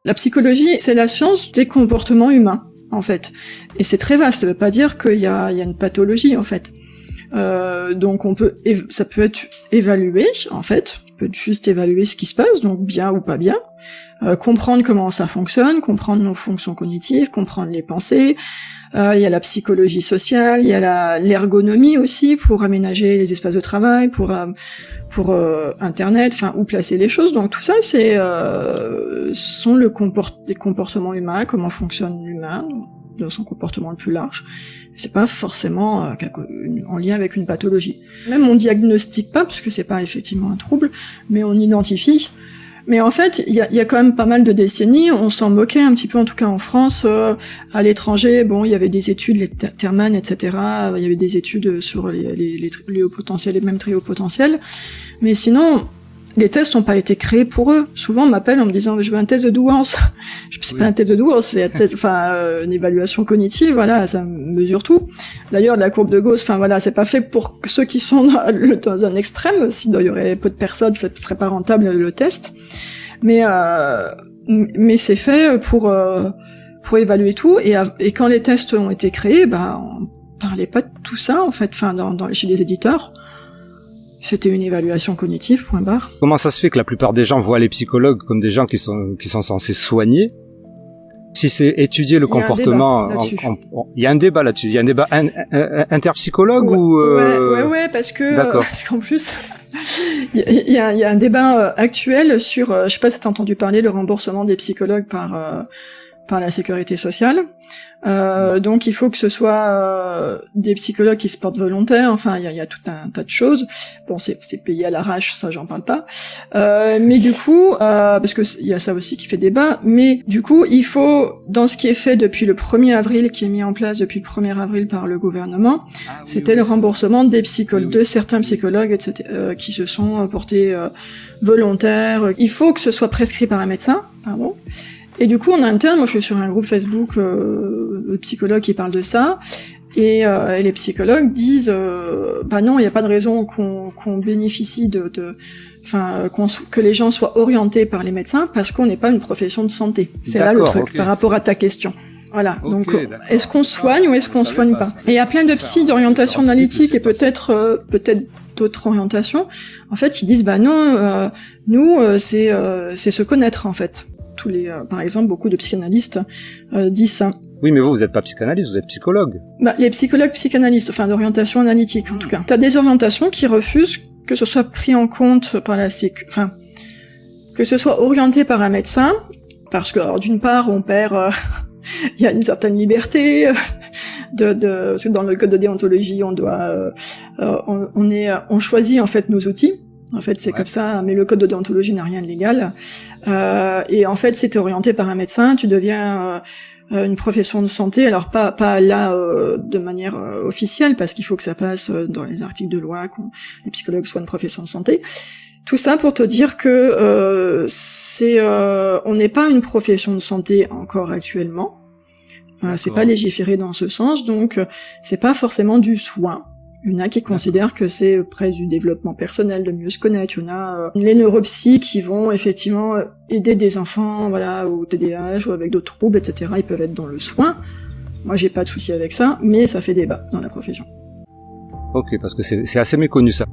La psychologie, c'est la science des comportements humains, en fait. Et c'est très vaste, ça veut pas dire qu'il y a une pathologie, en fait. Donc ça peut être évalué, en fait. On peut juste évaluer ce qui se passe, donc bien ou pas bien. Comprendre comment ça fonctionne, comprendre nos fonctions cognitives, comprendre les pensées. Il y a la psychologie sociale, il y a l'ergonomie aussi pour aménager les espaces de travail, pour Internet, enfin où placer les choses. Donc tout ça, c'est sont les comportements humains, comment fonctionne l'humain dans son comportement le plus large. C'est pas forcément en lien avec une pathologie. Même on diagnostique pas, parce que c'est pas effectivement un trouble, mais on identifie. Mais en fait, il y a quand même pas mal de décennies, on s'en moquait un petit peu, en tout cas en France, à l'étranger. Bon, il y avait des études, les Terman, etc. Il y avait des études sur les hauts potentiels et même très hauts potentiels. Mais sinon, les tests n'ont pas été créés pour eux. Souvent, on m'appelle en me disant, je veux un test de douance. C'est pas un test de douance, c'est un test, une évaluation cognitive, voilà, ça mesure tout. D'ailleurs, la courbe de Gauss, c'est pas fait pour ceux qui sont dans un extrême. S'il y aurait peu de personnes, ce serait pas rentable le test. Mais c'est fait pour évaluer tout. Et quand les tests ont été créés, on parlait pas de tout ça, en fait, chez les éditeurs. C'était une évaluation cognitive, point barre. Comment ça se fait que la plupart des gens voient les psychologues comme des gens qui sont censés soigner? Si c'est étudier le comportement, il y a un débat là-dessus. Il y a un débat interpsychologue Ouais, parce qu'en plus, il y a un débat actuel sur, je sais pas si t'as entendu parler, le remboursement des psychologues par la sécurité sociale. Donc il faut que ce soit des psychologues qui se portent volontaires, il y a tout un tas de choses. Bon, c'est payé à l'arrache, ça j'en parle pas. Mais du coup, parce que il y a ça aussi qui fait débat, mais du coup, il faut, dans ce qui est fait depuis le 1er avril, qui est mis en place depuis le 1er avril par le gouvernement, c'était le remboursement des psychologues, de certains psychologues, etc., qui se sont portés volontaires. Il faut que ce soit prescrit par un médecin, pardon. Et du coup, en interne, moi je suis sur un groupe Facebook de psychologues qui parlent de ça, et les psychologues disent non, il n'y a pas de raison qu'on bénéficie que les gens soient orientés par les médecins, parce qu'on n'est pas une profession de santé. C'est là le truc, par rapport à ta question. Voilà, donc est-ce qu'on soigne ou est-ce qu'on soigne pas? Et il y a plein de psy d'orientation analytique et peut-être d'autres orientations, en fait, qui disent non, nous c'est se connaître, en fait. Par exemple, beaucoup de psychanalystes disent ça. Oui, mais vous êtes pas psychanalyste, vous êtes psychologue. Les psychologues psychanalystes, d'orientation analytique en tout cas. T'as des orientations qui refusent que ce soit pris en compte par que ce soit orienté par un médecin, parce que alors, d'une part, on perd, il y a une certaine liberté parce que dans le code de déontologie, on choisit en fait nos outils. En fait, c'est comme ça, mais le code de déontologie n'a rien de légal. Et en fait, si t'es orienté par un médecin, tu deviens une profession de santé. Alors pas là de manière officielle, parce qu'il faut que ça passe dans les articles de loi, que les psychologues soient une profession de santé. Tout ça pour te dire que on n'est pas une profession de santé encore actuellement. C'est pas légiféré dans ce sens, donc c'est pas forcément du soin. Il y en a qui considèrent que c'est près du développement personnel, de mieux se connaître. Il y en a les neuropsys qui vont effectivement aider des enfants, au TDAH ou avec d'autres troubles, etc. Ils peuvent être dans le soin. Moi, j'ai pas de souci avec ça, mais ça fait débat dans la profession. Ok, parce que c'est assez méconnu ça.